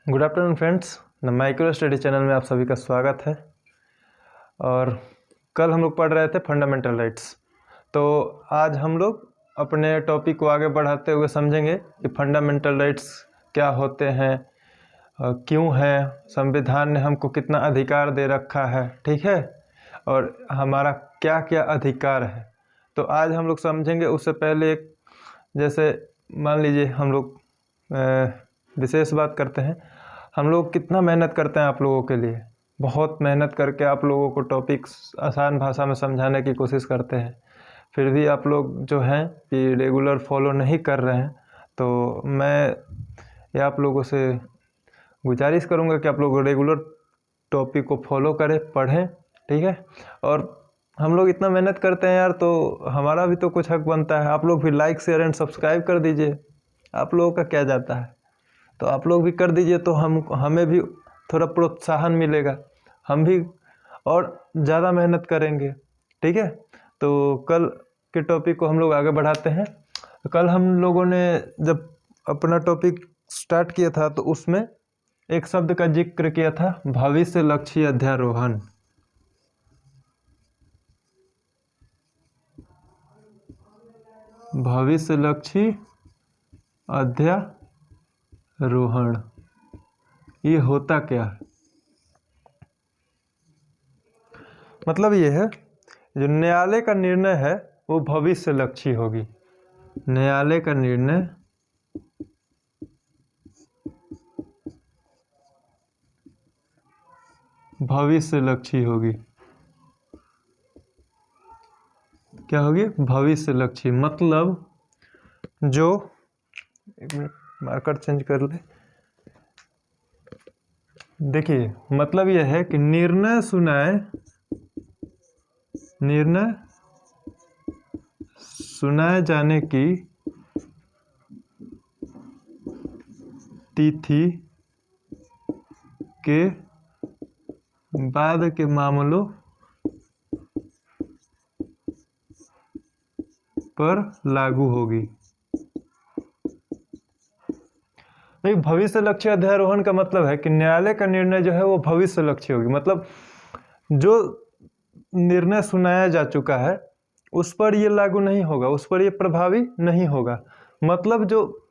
Good afternoon friends, the micro study channel में आप सभी का स्वागत है। और कल हम लोग पढ़ रहे थे फंडामेंटल राइट्स। तो आज हम लोग अपने टॉपिक को आगे बढ़ाते हुए समझेंगे कि फंडामेंटल राइट्स क्या होते हैं, क्यों हैं, संविधान ने हमको कितना अधिकार दे रखा है, ठीक है, और हमारा क्या क्या अधिकार है। तो आज हम लोग समझेंगे। उससे पहले एक जैसे मान लीजिए हम लोग विशेष बात करते हैं। हम लोग कितना मेहनत करते हैं आप लोगों के लिए, बहुत मेहनत करके आप लोगों को टॉपिक्स आसान भाषा में समझाने की कोशिश करते हैं। फिर भी आप लोग जो हैं कि रेगुलर फॉलो नहीं कर रहे हैं। तो मैं ये आप लोगों से गुजारिश करूंगा कि आप लोग रेगुलर टॉपिक को फॉलो करें, पढ़ें, ठीक है। और हम लोग इतना मेहनत करते हैं यार, तो हमारा भी तो कुछ हक बनता है। आप लोग भी लाइक शेयर एंड सब्सक्राइब कर दीजिए। आप लोगों का क्या जाता है, तो आप लोग भी कर दीजिए, तो हमें भी थोड़ा प्रोत्साहन मिलेगा, हम भी और ज़्यादा मेहनत करेंगे, ठीक है। तो कल के टॉपिक को हम लोग आगे बढ़ाते हैं। कल हम लोगों ने जब अपना टॉपिक स्टार्ट किया था तो उसमें एक शब्द का जिक्र किया था, भविष्य लक्ष्य अध्यारोहण। भविष्य लक्ष्य अध्यारोहण ये होता क्या है? मतलब ये है, जो न्यायालय का निर्णय है वो भविष्य लक्ष्य होगी। न्यायालय का निर्णय भविष्य लक्ष्य होगी। क्या होगी? भविष्य लक्ष्य। मतलब जो, एक मिनट मार्कर चेंज कर ले। देखिए, मतलब यह है कि निर्णय सुनाए जाने की तिथि के बाद के मामलों पर लागू होगी। नहीं, भविष्य लक्ष्य अध्यारोहण का मतलब है कि न्यायालय का निर्णय जो है वो भविष्य लक्ष्य होगी। मतलब जो निर्णय सुनाया जा चुका है उस पर ये लागू नहीं होगा, उस पर ये प्रभावी नहीं होगा। मतलब जो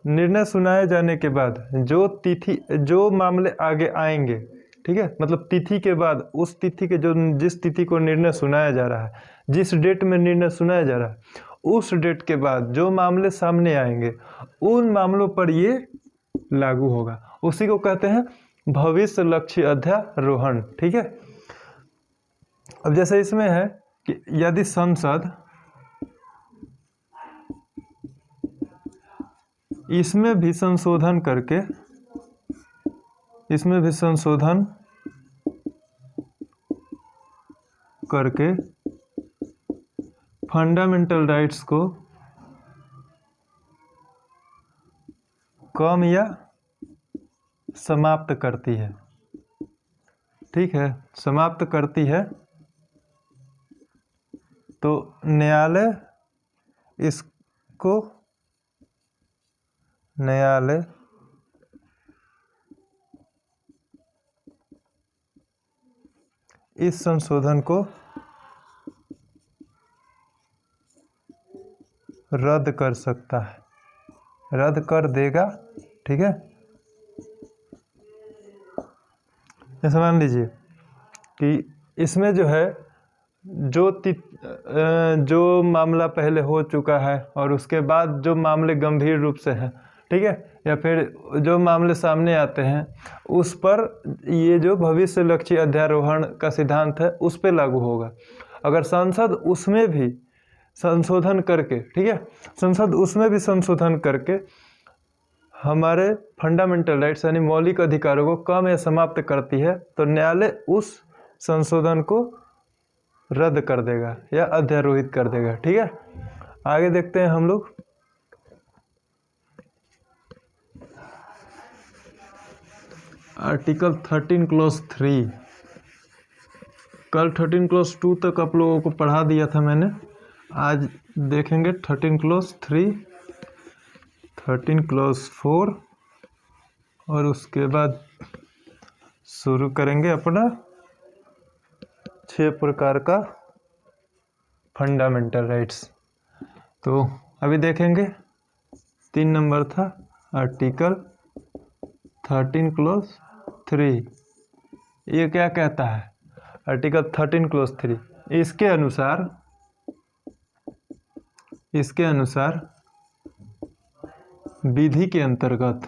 निर्णय सुनाए जाने के बाद जो मामले आगे आएंगे, ठीक है, मतलब तिथि के बाद, उस तिथि के जिस तिथि को निर्णय सुनाया जा रहा है, जिस डेट में निर्णय सुनाया जा रहा है, उस डेट के बाद जो मामले सामने आएंगे उन मामलों पर ये लागू होगा। उसी को कहते हैं भविष्य लक्ष्य अध्यारोहण, ठीक है। अब जैसे इसमें है कि यदि संसद इसमें भी संशोधन करके फंडामेंटल राइट्स को कम या समाप्त करती है, ठीक है, समाप्त करती है, तो न्यायालय इस संशोधन को रद्द कर सकता है, रद्द कर देगा, ठीक है। जैसे मान लीजिए कि इसमें जो है जो मामला पहले हो चुका है और उसके बाद जो मामले गंभीर रूप से हैं, ठीक है, या फिर जो मामले सामने आते हैं, उस पर ये जो भविष्य लक्ष्य अध्यारोहण का सिद्धांत है उस पर लागू होगा। अगर संसद उसमें भी संशोधन करके, ठीक है, संसद उसमें भी संशोधन करके हमारे फंडामेंटल राइट्स यानी मौलिक अधिकारों को कम या समाप्त करती है, तो न्यायालय उस संशोधन को रद्द कर देगा या अध्यारोहित कर देगा, ठीक है। आगे देखते हैं हम लोग। Article 13 clause 3। कल 13 क्लॉज 2 तक आप लोगों को पढ़ा दिया था मैंने। आज देखेंगे 13 क्लॉज 3, 13 क्लॉज 4 और उसके बाद शुरू करेंगे अपना 6 प्रकार का फंडामेंटल राइट्स। तो अभी देखेंगे 3 नंबर था आर्टिकल 13 क्लोज 3। ये क्या कहता है? आर्टिकल 13 क्लोज 3 इसके अनुसार विधि के अंतर्गत,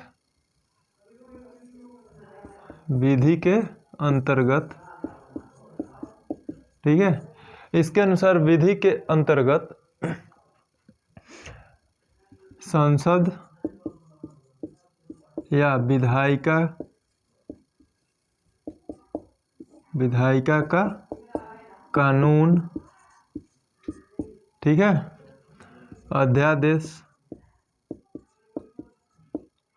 ठीक है, इसके अनुसार विधि के अंतर्गत संसद या विधायिका का कानून, ठीक है, अध्यादेश,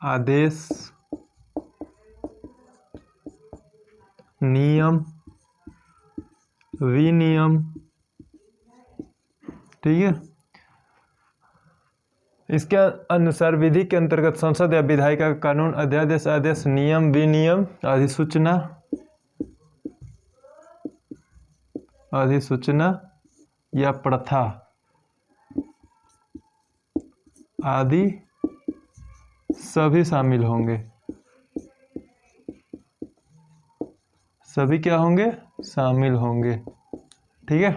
आदेश, नियम, विनियम, ठीक है, इसके अनुसार विधि के अंतर्गत संसद या विधायिका का कानून, अध्यादेश, आदेश, नियम, विनियम, अधिसूचना या प्रथा आदि सभी शामिल होंगे। सभी क्या होंगे? शामिल होंगे, ठीक है।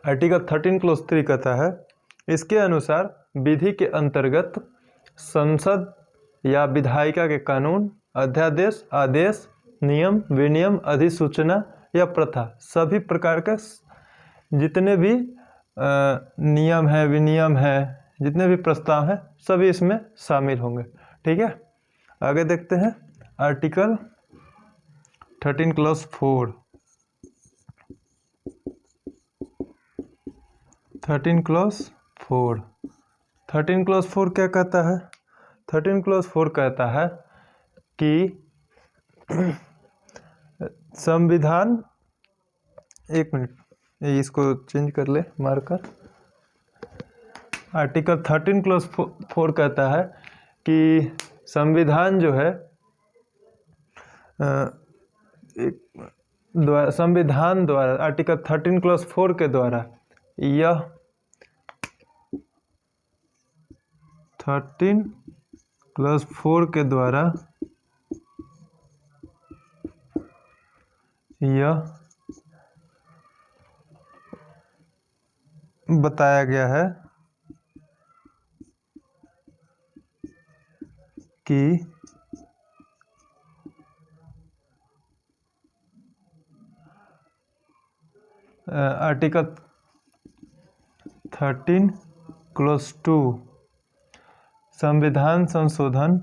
आर्टिकल 13 क्लोज 3 कहता है इसके अनुसार विधि के अंतर्गत संसद या विधायिका के कानून, अध्यादेश, आदेश, नियम, विनियम, अधिसूचना या प्रथा सभी प्रकार के जितने भी नियम है, विनियम है, जितने भी प्रस्ताव हैं सभी इसमें शामिल होंगे, ठीक है। आगे देखते हैं आर्टिकल 13 क्लोज 4। 13 क्लोज 4 क्या कहता है? 13 क्लोज 4 कहता है कि संविधान, एक मिनट इसको चेंज कर ले मार्कर। आर्टिकल 13 क्लोज 4 कहता है कि संविधान जो है संविधान द्वारा आर्टिकल 13 क्लोज 4 के द्वारा यह 13 क्लोज 4 के द्वारा यह बताया गया है कि आर्टिकल 13 क्लोज 2 संविधान संशोधन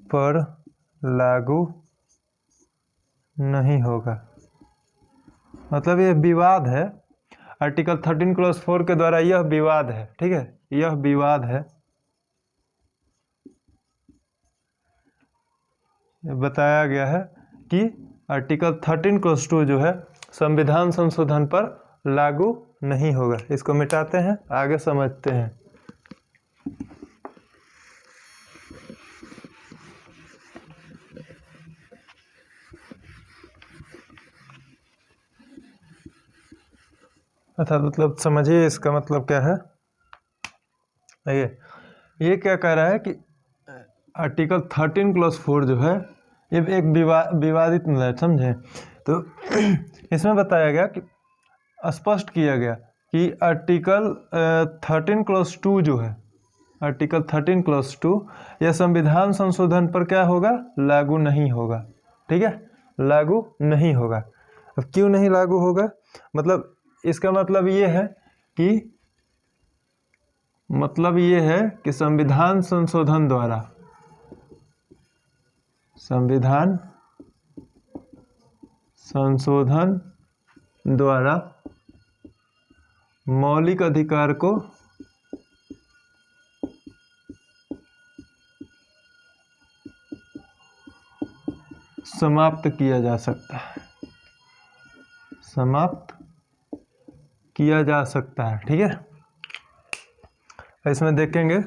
पर लागू नहीं होगा। मतलब यह विवाद है। आर्टिकल 13 क्लोज 4 के द्वारा यह विवाद है, ठीक है, यह विवाद है। बताया गया है कि आर्टिकल 13 क्लोज 2 जो है संविधान संशोधन पर लागू नहीं होगा। इसको मिटाते हैं, आगे समझते हैं। अर्थात मतलब समझिए इसका मतलब क्या है। ये क्या कह रहा है कि आर्टिकल 13 क्लोज 4 जो है ये एक विवादित है, समझे। तो इसमें बताया गया कि स्पष्ट किया गया कि आर्टिकल 13 क्लोज 2 जो है, आर्टिकल 13 क्लोज 2 यह संविधान संशोधन पर क्या होगा? लागू नहीं होगा, ठीक है, लागू नहीं होगा। अब क्यों नहीं लागू होगा? मतलब इसका मतलब ये है कि संविधान संशोधन द्वारा मौलिक अधिकार को समाप्त किया जा सकता है। समाप्त किया जा सकता है। ठीक है, इसमें देखेंगे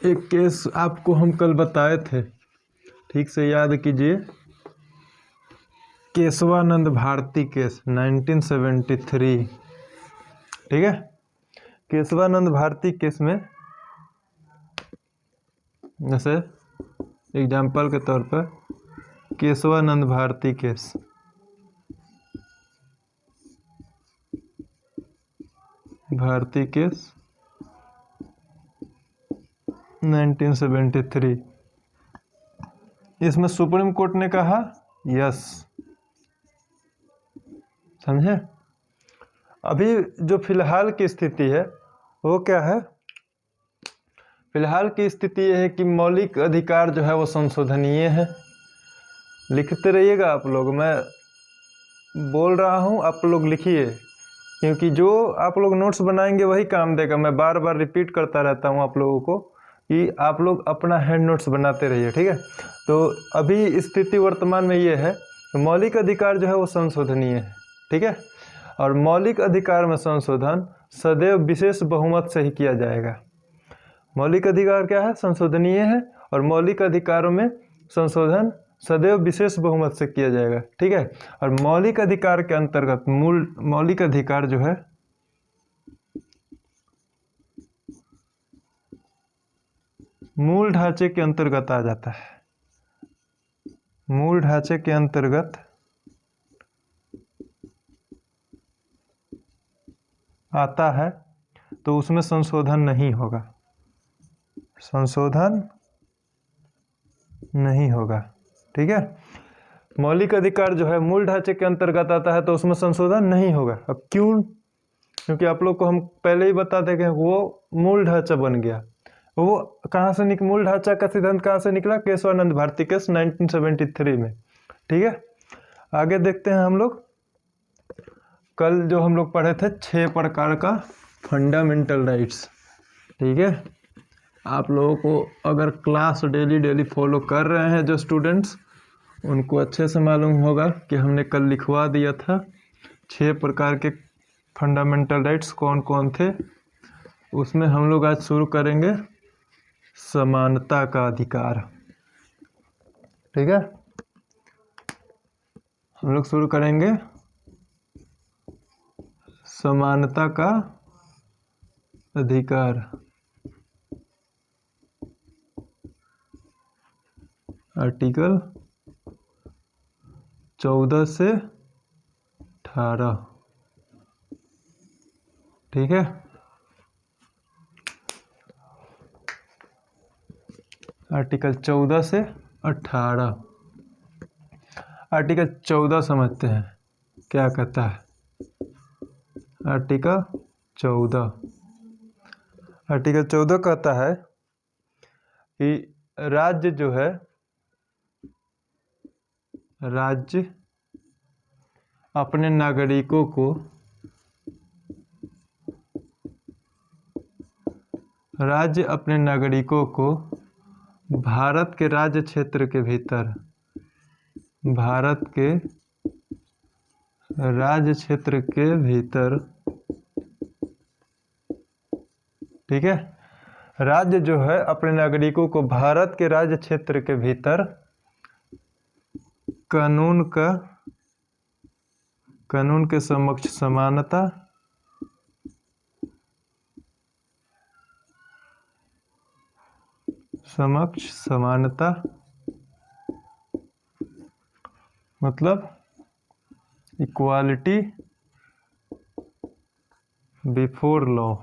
एक केस आपको हम कल बताए थे, ठीक से याद कीजिए, केशवानंद भारती केस 1973। ठीक है, केशवानंद भारती केस में जैसे एग्जाम्पल के तौर पर केशवानंद भारती केस, भारती केस 1973, इसमें सुप्रीम कोर्ट ने कहा यस, समझे। अभी जो फिलहाल की स्थिति है वो क्या है, फिलहाल की स्थिति यह है कि मौलिक अधिकार जो है वो संशोधनीय है। लिखते रहिएगा आप लोग, मैं बोल रहा हूँ आप लोग लिखिए, क्योंकि जो आप लोग नोट्स बनाएंगे वही काम देगा। मैं बार बार रिपीट करता रहता हूँ आप लोगों को कि आप लोग अपना हैंड नोट्स बनाते रहिए। ठीक है, तो अभी स्थिति वर्तमान में ये है, मौलिक अधिकार जो है वो संशोधनीय है। ठीक है, और मौलिक अधिकार में संशोधन सदैव विशेष बहुमत से ही किया जाएगा। मौलिक अधिकार क्या है, संशोधनीय है, और मौलिक अधिकारों में संशोधन सदैव विशेष बहुमत से किया जाएगा। ठीक है, और मौलिक अधिकार के अंतर्गत मौलिक अधिकार जो है मूल ढांचे के अंतर्गत आ जाता है, मूल ढांचे के अंतर्गत आता है, तो उसमें संशोधन नहीं होगा, संशोधन नहीं होगा। ठीक है, मौलिक अधिकार जो है मूल ढांचे के अंतर्गत आता है तो उसमें संशोधन नहीं होगा। अब क्यों, क्योंकि आप लोग को हम पहले ही बता दें कि वो मूल ढांचा बन गया। वो कहाँ से मूल ढांचा का सिद्धांत कहाँ से निकला, केशवानंद भारती केस 1973 में। ठीक है, आगे देखते हैं हम लोग। कल जो हम लोग पढ़े थे 6 प्रकार का फंडामेंटल राइट्स। ठीक है, आप लोगों को अगर क्लास डेली फॉलो कर रहे हैं जो स्टूडेंट्स, उनको अच्छे से मालूम होगा कि हमने कल लिखवा दिया था 6 प्रकार के फंडामेंटल राइट्स कौन कौन थे। उसमें हम लोग आज शुरू करेंगे समानता का अधिकार। ठीक है, हम लोग शुरू करेंगे समानता का अधिकार। आर्टिकल 14 से 18। ठीक है, आर्टिकल 14 से 18। आर्टिकल 14 समझते हैं क्या कहता है। आर्टिकल 14 कहता है कि राज्य जो है, राज्य अपने नागरिकों को भारत के राज्य क्षेत्र के भीतर, भारत के राज्य क्षेत्र के भीतर, ठीक है, राज्य जो है अपने नागरिकों को भारत के राज्य क्षेत्र के भीतर कानून के समक्ष समानता, मतलब इक्वालिटी बिफोर लॉ।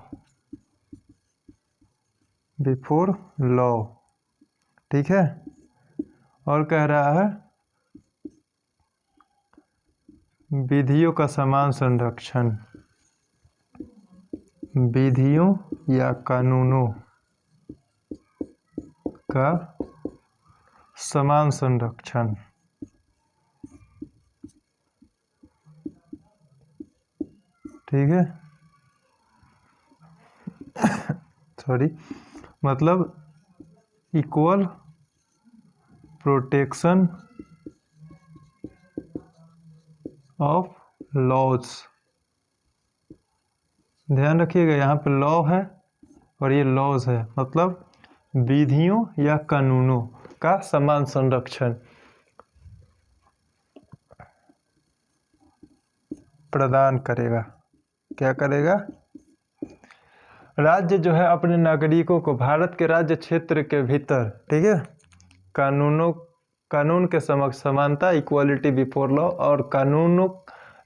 ठीक है, और कह रहा है विधियों का समान संरक्षण, विधियों या कानूनों का समान संरक्षण। ठीक है, मतलब इक्वल प्रोटेक्शन ऑफ लॉज। ध्यान रखिएगा, यहाँ पे लॉ है और ये लॉज है, मतलब विधियों या कानूनों का समान संरक्षण प्रदान करेगा। क्या करेगा? राज्य जो है अपने नागरिकों को भारत के राज्य क्षेत्र के भीतर, ठीक है, कानून के समक्ष समानता, इक्वालिटी बिफोर लॉ, और कानूनों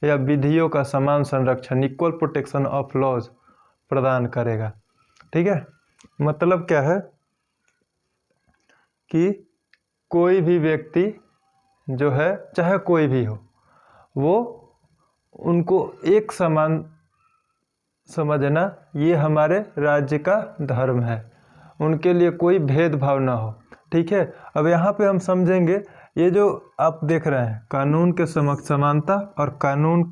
या विधियों का समान संरक्षण, इक्वल प्रोटेक्शन ऑफ लॉज प्रदान करेगा। ठीक है, मतलब क्या है कि कोई भी व्यक्ति जो है, चाहे कोई भी हो, वो उनको एक समान समझना, ये हमारे राज्य का धर्म है, उनके लिए कोई भेदभाव ना हो। ठीक है, अब यहाँ पे हम समझेंगे, ये जो आप देख रहे हैं कानून के समक्ष समानता और कानून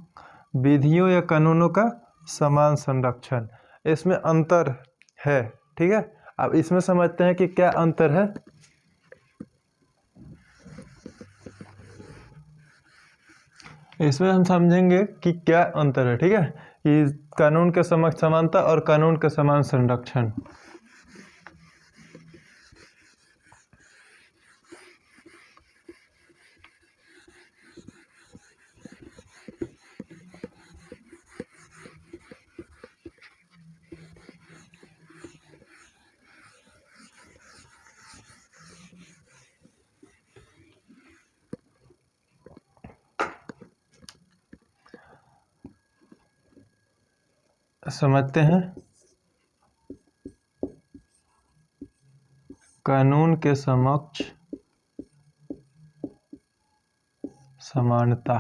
विधियों या कानूनों का समान संरक्षण, इसमें अंतर है। ठीक है, अब इसमें समझते हैं कि क्या अंतर है। इसमें हम समझेंगे कि क्या अंतर है। ठीक है, कि कानून के समक्ष समानता और कानून के समान संरक्षण। समझते हैं, कानून के समक्ष समानता।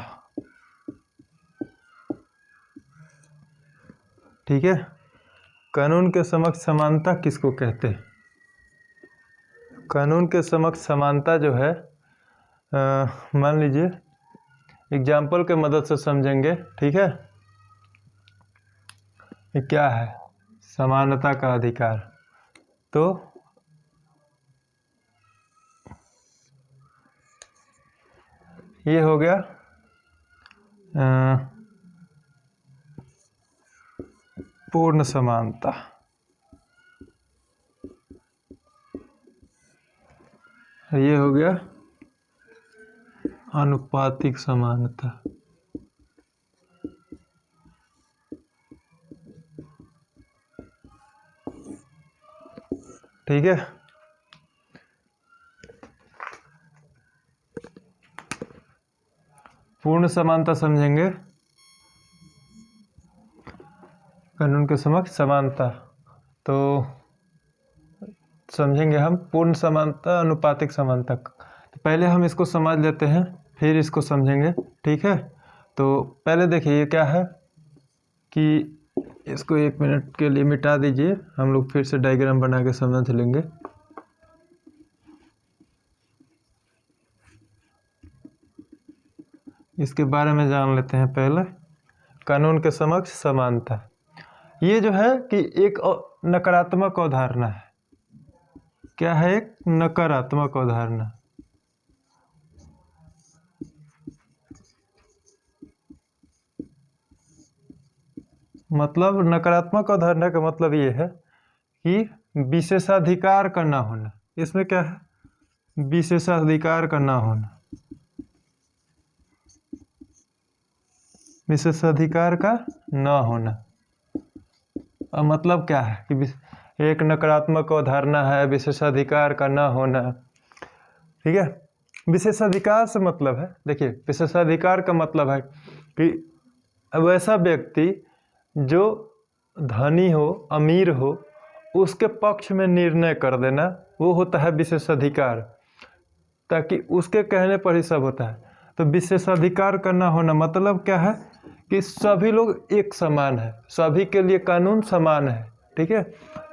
ठीक है, कानून के समक्ष समानता किसको कहते हैं? कानून के समक्ष समानता जो है, मान लीजिए एग्जाम्पल के मदद से समझेंगे। ठीक है, ये क्या है? समानता का अधिकार। तो ये हो गया पूर्ण समानता। ये हो गया आनुपातिक समानता। ठीक है, पूर्ण समानता समझेंगे, कानून के समक्ष समानता। तो समझेंगे हम पूर्ण समानता, अनुपातिक समानता। तो पहले हम इसको समझ लेते हैं, फिर इसको समझेंगे। ठीक है, तो पहले देखिए ये क्या है कि इसको 1 मिनट के लिए मिटा दीजिए, हम लोग फिर से डायग्राम बना के समझ लेंगे। इसके बारे में जान लेते हैं पहले। कानून के समक्ष समानता, ये जो है कि एक नकारात्मक अवधारणा है। क्या है? एक नकारात्मक अवधारणा। मतलब नकारात्मक अवधारणा का मतलब ये है कि विशेषाधिकार का ना होना। इसमें क्या है? विशेषाधिकार का ना होना। विशेषाधिकार का ना होना। अब मतलब क्या है कि एक नकारात्मक अवधारणा है विशेषाधिकार का ना होना। ठीक है, विशेषाधिकार से मतलब है, देखिए विशेषाधिकार का मतलब है कि वैसा व्यक्ति जो धनी हो, अमीर हो, उसके पक्ष में निर्णय कर देना, वो होता है विशेषाधिकार, ताकि उसके कहने पर ही सब होता है। तो विशेषाधिकार का ना होना मतलब क्या है कि सभी लोग एक समान है, सभी के लिए कानून समान है। ठीक है,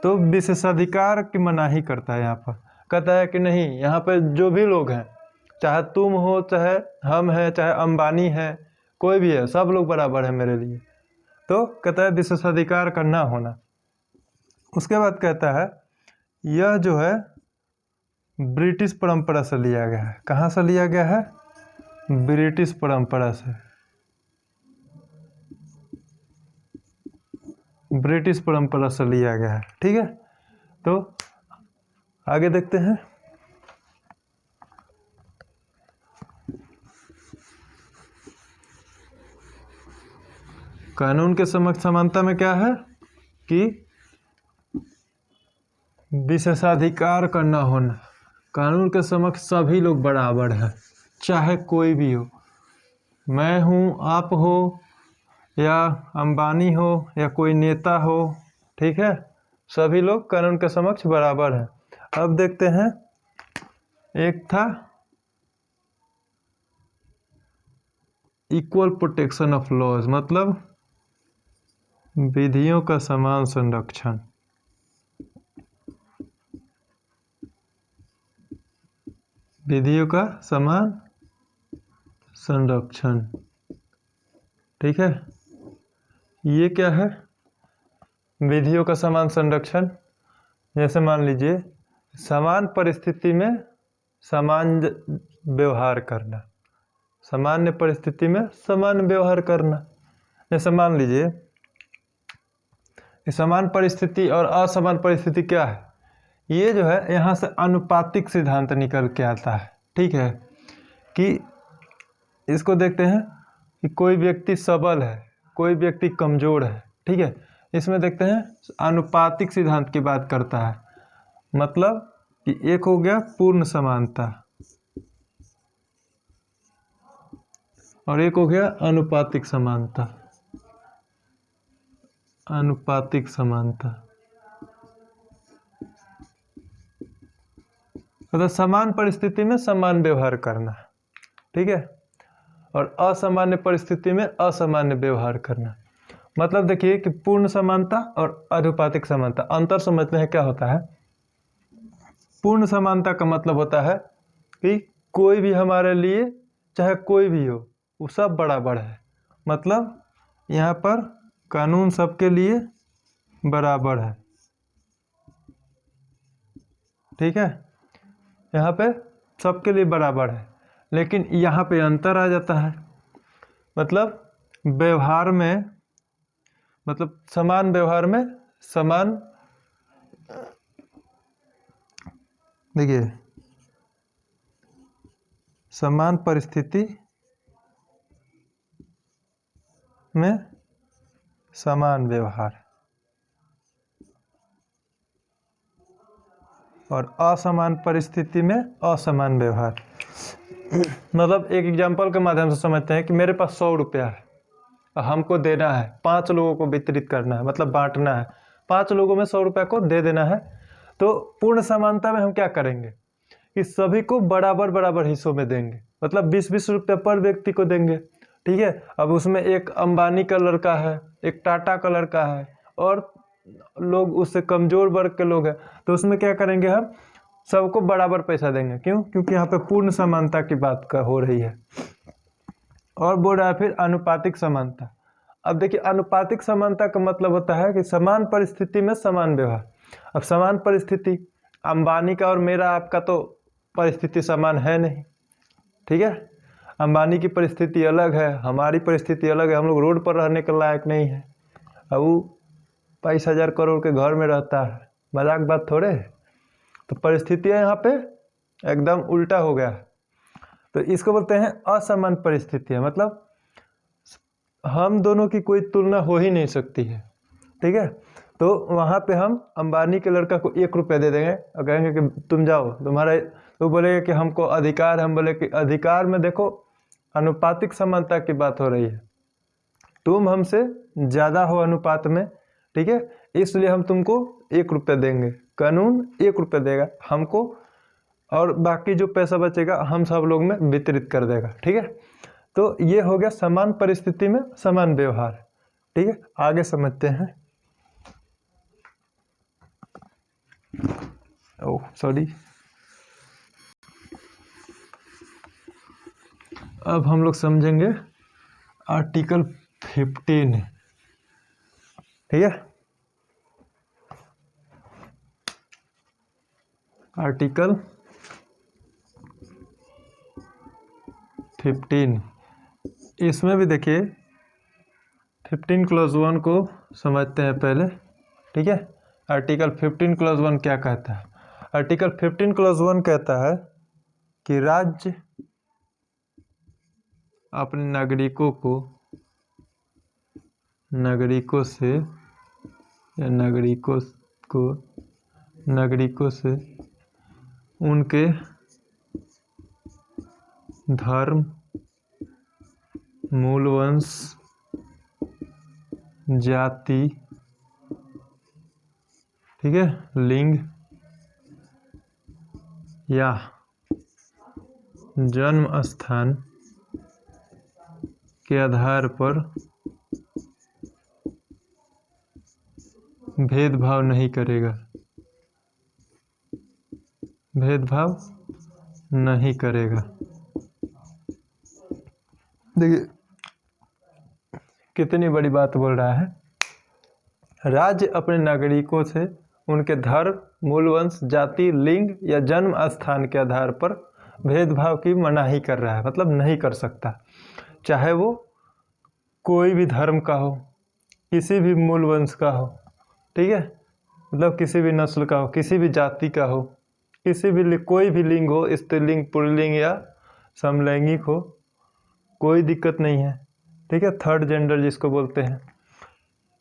तो विशेषाधिकार की मनाही करता है। यहाँ पर कहता है कि नहीं, यहाँ पर जो भी लोग हैं, चाहे तुम हो, चाहे हम हैं, चाहे अंबानी है, कोई भी है, सब लोग बराबर है मेरे लिए। तो कहता है विशेषाधिकार का ना होना। उसके बाद कहता है यह जो है ब्रिटिश परंपरा से लिया गया है। कहाँ से लिया गया है? ब्रिटिश परंपरा से। ब्रिटिश परंपरा से लिया गया है। ठीक है, तो आगे देखते हैं। कानून के समक्ष समानता में क्या है कि विशेषाधिकार का न होना। कानून के समक्ष सभी लोग बराबर हैं, चाहे कोई भी हो, मैं हूँ, आप हो, या अंबानी हो, या कोई नेता हो। ठीक है, सभी लोग कानून के समक्ष बराबर हैं। अब देखते हैं, एक था इक्वल प्रोटेक्शन ऑफ लॉज, मतलब विधियों का समान संरक्षण। विधियों का समान संरक्षण। ठीक है, ये क्या है विधियों का समान संरक्षण? जैसे मान लीजिए समान परिस्थिति में समान व्यवहार करना, सामान्य परिस्थिति में समान व्यवहार करना। जैसे मान लीजिए समान परिस्थिति और असमान परिस्थिति क्या है, ये जो है यहाँ से अनुपातिक सिद्धांत निकल के आता है। ठीक है, कि इसको देखते हैं कि कोई व्यक्ति सबल है, कोई व्यक्ति कमजोर है। ठीक है, इसमें देखते हैं अनुपातिक सिद्धांत की बात करता है, मतलब कि एक हो गया पूर्ण समानता और एक हो गया अनुपातिक समानता। अनुपातिक समानता मतलब समान परिस्थिति में समान व्यवहार करना। ठीक है, और असामान्य परिस्थिति में असामान्य व्यवहार करना। मतलब देखिए कि पूर्ण समानता और अनुपातिक समानता, अंतर समझते हैं क्या होता है। पूर्ण समानता का मतलब होता है कि कोई भी हमारे लिए, चाहे कोई भी हो, वो सब बराबर है। मतलब यहाँ पर कानून सबके लिए बराबर है। ठीक है, यहाँ पे सबके लिए बराबर है, लेकिन यहाँ पे अंतर आ जाता है। मतलब व्यवहार में, मतलब समान व्यवहार में समान, देखिए समान परिस्थिति में समान व्यवहार और असमान परिस्थिति में असमान व्यवहार। मतलब एक एग्जांपल के माध्यम से समझते हैं कि मेरे पास 100 रुपया है, हमको देना है, 5 लोगों को वितरित करना है, मतलब बांटना है, 5 लोगों में 100 रुपया को दे देना है। तो पूर्ण समानता में हम क्या करेंगे कि सभी को बराबर बराबर हिस्सों में देंगे, मतलब 20-20 रुपया पर व्यक्ति को देंगे। ठीक है, अब उसमें एक अंबानी का लड़का है, एक टाटा का लड़का है, और लोग उससे कमजोर वर्ग के लोग हैं, तो उसमें क्या करेंगे, हम सबको बराबर पैसा देंगे। क्यों? क्योंकि यहाँ पे पूर्ण समानता की बात हो रही है। और बोल रहा है फिर अनुपातिक समानता। अब देखिए अनुपातिक समानता का मतलब होता है कि समान परिस्थिति में समान व्यवहार। अब समान परिस्थिति, अंबानी का और मेरा आपका तो परिस्थिति समान है नहीं। ठीक है, अंबानी की परिस्थिति अलग है, हमारी परिस्थिति अलग है, हम लोग रोड पर रहने के लायक नहीं है, अब वो 22,000 करोड़ के घर में रहता है, मजाक बात थोड़े है। तो परिस्थितियाँ यहाँ पे एकदम उल्टा हो गया है। तो इसको बोलते हैं असमान परिस्थितियाँ, मतलब हम दोनों की कोई तुलना हो ही नहीं सकती है। ठीक है, तो वहाँ पे हम अंबानी के लड़का को 1 रुपया दे देंगे और कहेंगे कि तुम जाओ, तुम्हारा, तो बोलेगा कि हमको अधिकार, हम बोले कि अधिकार में देखो अनुपातिक समानता की बात हो रही है, तुम हमसे ज़्यादा हो अनुपात में। ठीक है, इसलिए हम तुमको 1 रुपया देंगे, कानून 1 रुपया देगा हमको, और बाकी जो पैसा बचेगा हम सब लोग में वितरित कर देगा। ठीक है, तो ये हो गया समान परिस्थिति में समान व्यवहार। ठीक है, आगे समझते हैं। ओह सॉरी, अब हम लोग समझेंगे आर्टिकल 15। ठीक है, आर्टिकल 15, इसमें भी देखिए 15 क्लॉज 1 को समझते हैं पहले, ठीक है। आर्टिकल 15 क्लॉज 1 क्या कहता है? आर्टिकल 15 क्लॉज 1 कहता है कि राज्य अपने नागरिकों से उनके धर्म, मूल वंश, जाति, ठीक है, लिंग या जन्म स्थान के आधार पर भेदभाव नहीं करेगा। देखिए कितनी बड़ी बात बोल रहा है। राज्य अपने नागरिकों से उनके धर्म, मूल वंश, जाति, लिंग या जन्म स्थान के आधार पर भेदभाव की मनाही कर रहा है, मतलब नहीं कर सकता। चाहे वो कोई भी धर्म का हो, किसी भी मूल वंश का हो, ठीक है, मतलब किसी भी नस्ल का हो, किसी भी जाति का हो, कोई भी लिंग हो, स्त्रीलिंग, पुल्लिंग या समलैंगिक हो, कोई दिक्कत नहीं है, ठीक है। थर्ड जेंडर जिसको बोलते हैं,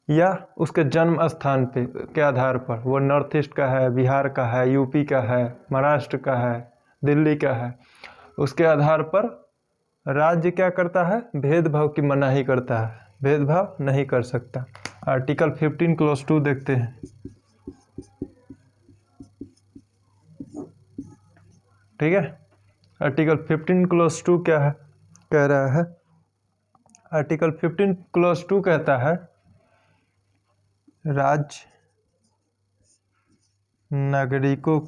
या उसके जन्म स्थान पे के आधार पर, वो नॉर्थ ईस्ट का है, बिहार का है, यूपी का है, महाराष्ट्र का है, दिल्ली का है, उसके आधार पर राज्य क्या करता है? भेदभाव की मनाही करता है, भेदभाव नहीं कर सकता। आर्टिकल 15 क्लॉज 2 देखते हैं, ठीक है। आर्टिकल 15 क्लॉज 2 क्या है, कह रहा है? आर्टिकल 15 क्लॉज 2 कहता है राज्य नागरिकों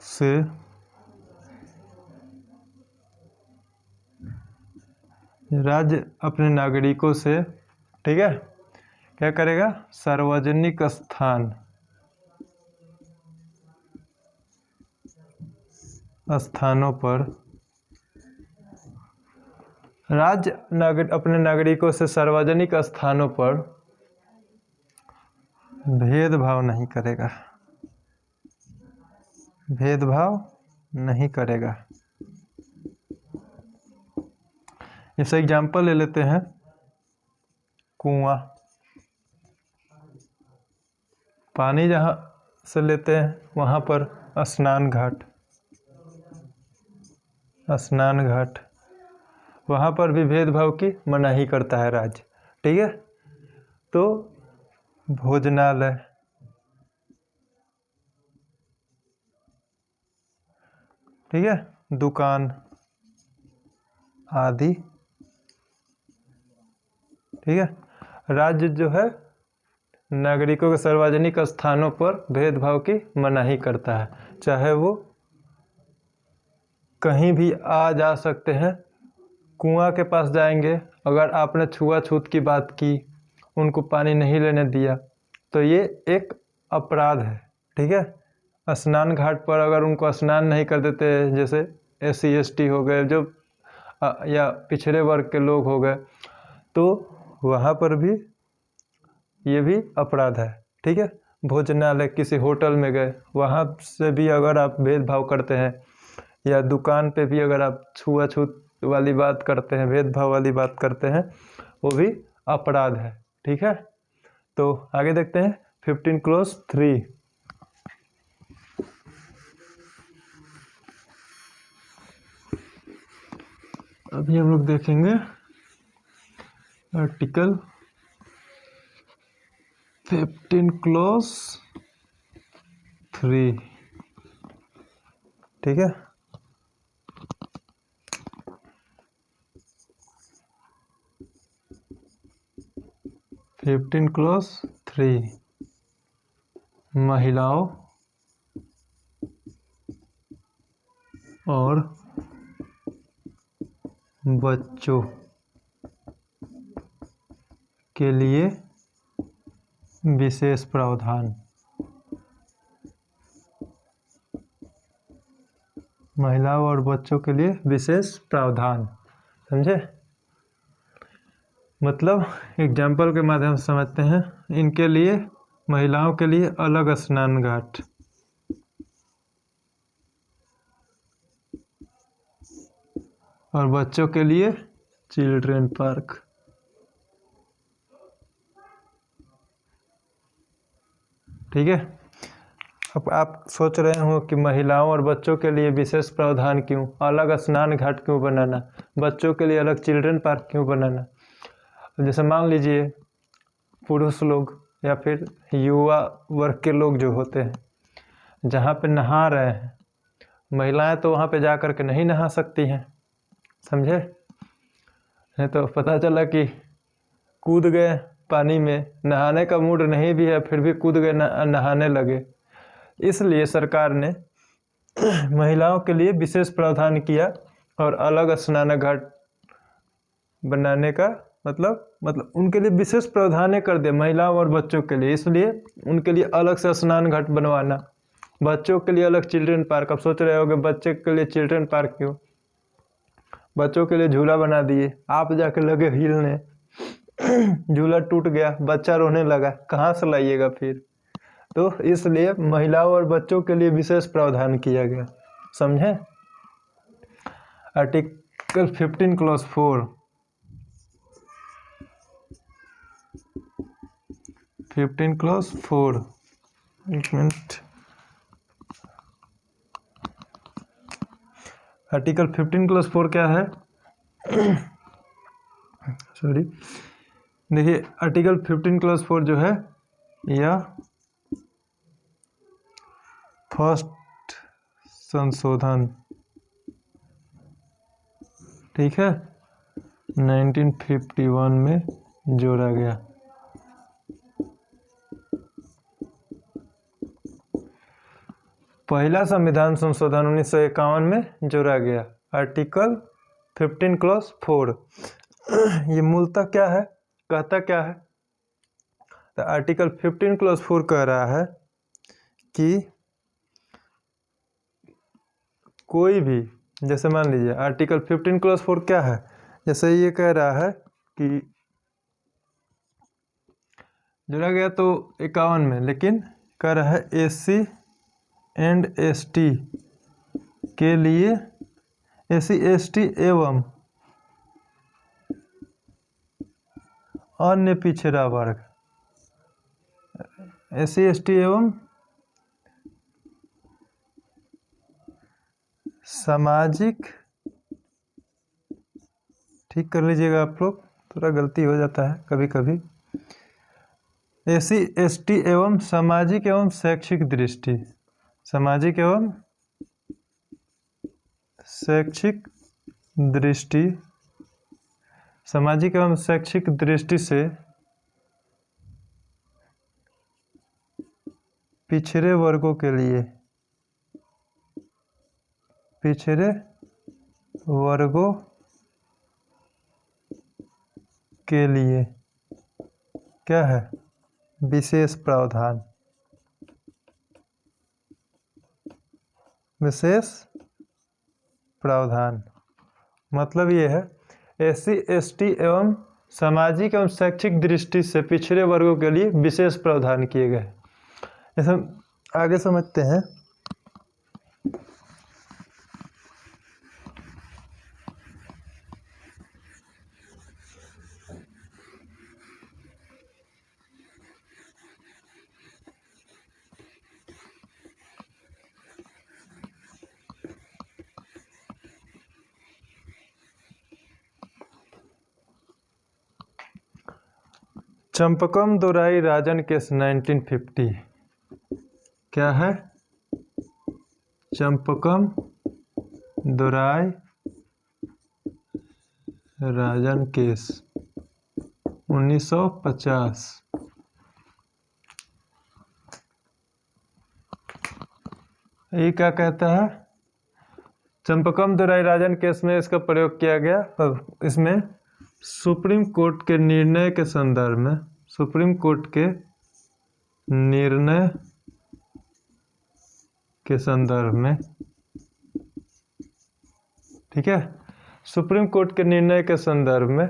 से अपने नागरिकों से, ठीक है, क्या करेगा? सार्वजनिक स्थानों पर अपने नागरिकों से सार्वजनिक स्थानों पर भेदभाव नहीं करेगा। जैसे एग्जाम्पल ले लेते हैं, कुआं, पानी जहाँ से लेते हैं वहाँ पर स्नान घाट, वहाँ पर भी भेदभाव की मनाही करता है राज्य, ठीक है। तो भोजनालय, ठीक है, दुकान आदि, ठीक है, राज्य जो है नागरिकों के सार्वजनिक स्थानों पर भेदभाव की मनाही करता है। चाहे वो कहीं भी आ जा सकते हैं, कुआं के पास जाएंगे, अगर आपने छुआछूत की बात की, उनको पानी नहीं लेने दिया, तो ये एक अपराध है, ठीक है। स्नान घाट पर अगर उनको स्नान नहीं कर देते, जैसे SC ST हो गए, जो या पिछड़े वर्ग के लोग हो गए, तो वहाँ पर भी ये भी अपराध है, ठीक है। भोजनालय, किसी होटल में गए, वहाँ से भी अगर आप भेदभाव करते हैं, या दुकान पे भी अगर आप छुआछूत वाली बात करते हैं, भेदभाव वाली बात करते हैं, वो भी अपराध है, ठीक है। तो आगे देखते हैं 15 क्लॉज 3। अभी हम लोग देखेंगे आर्टिकल 15 क्लॉज 3, ठीक है। फिफ्टीन क्लॉज 3, महिलाओं और बच्चों के लिए विशेष प्रावधान। महिलाओं और बच्चों के लिए विशेष प्रावधान, समझे? मतलब एग्जाम्पल के माध्यम से समझते हैं। इनके लिए, महिलाओं के लिए अलग स्नान घाट, और बच्चों के लिए चिल्ड्रेन पार्क। ठीक है। अब आप सोच रहे हो कि महिलाओं और बच्चों के लिए विशेष प्रावधान क्यों, अलग स्नान घाट क्यों बनाना, बच्चों के लिए अलग चिल्ड्रेन पार्क क्यों बनाना। जैसे मान लीजिए पुरुष लोग या फिर युवा वर्ग के लोग जो होते हैं, जहाँ पे नहा रहे हैं, महिलाएं तो वहाँ पे जा कर के नहीं नहा सकती हैं, समझे। नहीं तो पता चला कि कूद गए पानी में, नहाने का मूड नहीं भी है फिर भी कूद गए, नहाने लगे। इसलिए सरकार ने महिलाओं के लिए विशेष प्रावधान किया और अलग स्नान घाट बनाने का मतलब उनके लिए विशेष प्रावधान कर दिया, महिलाओं और बच्चों के लिए। इसलिए उनके लिए अलग से स्नान घाट बनवाना, बच्चों के लिए अलग चिल्ड्रेन पार्क। अब सोच रहे होगे बच्चे के लिए चिल्ड्रेन पार्क क्यों, बच्चों के लिए झूला बना दिए, आप जाके लगे हिलने, झूला टूट गया, बच्चा रोने लगा, कहाँ से लाइएगा फिर। तो इसलिए महिलाओं और बच्चों के लिए विशेष प्रावधान किया गया, समझे। आर्टिकल 15 क्लॉज 4, 15 क्लॉज 4, एक मिनट। आर्टिकल 15 क्लॉज 4 क्या है, सॉरी, देखिए आर्टिकल 15 क्लॉज 4 जो है यह फर्स्ट संशोधन, ठीक है, 1951 में जोड़ा गया। पहला संविधान संशोधन 1951 में जोड़ा गया। आर्टिकल 15 क्लॉज 4 ये मूलतः क्या है, कहता क्या है। तो आर्टिकल 15 क्लॉज 4 कह रहा है कि कोई भी, जैसे मान लीजिए आर्टिकल 15 क्लॉज 4 क्या है, जैसे ये कह रहा है कि जोड़ा गया तो 51 में, लेकिन कह रहा है SC एंड ST के लिए, SC ST एवं अन्य पिछड़ा वर्ग, SC ST एवं सामाजिक, ठीक कर लीजिएगा आप लोग, थोड़ा गलती हो जाता है कभी कभी। SC ST एवं सामाजिक एवं शैक्षिक दृष्टि, सामाजिक एवं शैक्षिक दृष्टि, सामाजिक एवं शैक्षिक दृष्टि से पिछड़े वर्गों के लिए, पिछड़े वर्गों के लिए क्या है, विशेष प्रावधान, विशेष प्रावधान। मतलब ये है SC ST एवं सामाजिक एवं शैक्षिक दृष्टि से पिछड़े वर्गों के लिए विशेष प्रावधान किए गए। जैसे हम आगे समझते हैं। चंपकम दोराई राजन केस 1950 क्या है, चंपकम दोराई राजन केस 1950। ये क्या कहता है, चंपकम दोराई राजन केस में इसका प्रयोग किया गया। इसमें सुप्रीम कोर्ट के निर्णय के संदर्भ में, सुप्रीम कोर्ट के निर्णय के संदर्भ में, ठीक है, सुप्रीम कोर्ट के निर्णय के संदर्भ में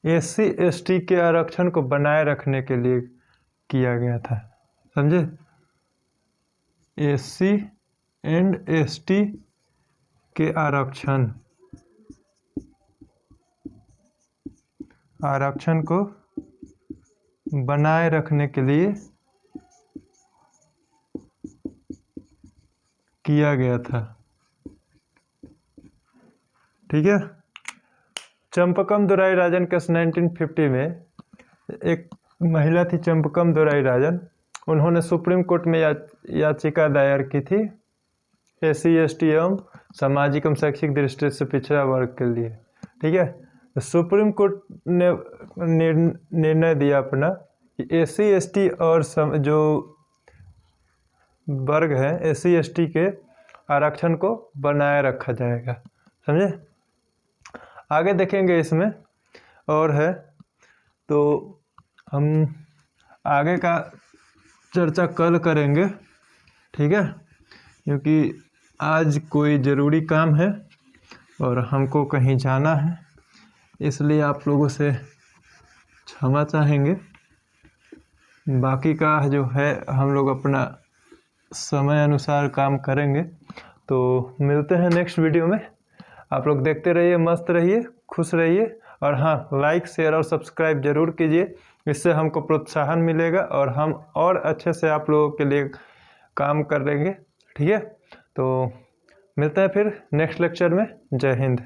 SC/ST के आरक्षण को बनाए रखने के लिए किया गया था, समझे। SC&ST के आरक्षण को बनाए रखने के लिए किया गया था, ठीक है। चंपकम दोराई राजन केस 1950 में एक महिला थी चंपकम दोराई राजन, उन्होंने सुप्रीम कोर्ट में याचिका दायर की थी SC/ST एवं सामाजिक एवं शैक्षिक दृष्टि से पिछड़ा वर्ग के लिए, ठीक है। तो सुप्रीम कोर्ट ने निर्णय दिया अपना कि SC/ST और जो वर्ग है SC/ST के आरक्षण को बनाए रखा जाएगा, समझे। आगे देखेंगे इसमें और है, तो हम आगे का चर्चा कल करेंगे, ठीक है, क्योंकि आज कोई ज़रूरी काम है और हमको कहीं जाना है, इसलिए आप लोगों से क्षमा चाहेंगे। बाकी का जो है हम लोग अपना समय अनुसार काम करेंगे। तो मिलते हैं नेक्स्ट वीडियो में। आप लोग देखते रहिए, मस्त रहिए, खुश रहिए, और हाँ, लाइक शेयर और सब्सक्राइब ज़रूर कीजिए, इससे हमको प्रोत्साहन मिलेगा और हम और अच्छे से आप लोगों के लिए काम करेंगे, ठीक है। तो मिलते हैं फिर नेक्स्ट लेक्चर में। जय हिंद।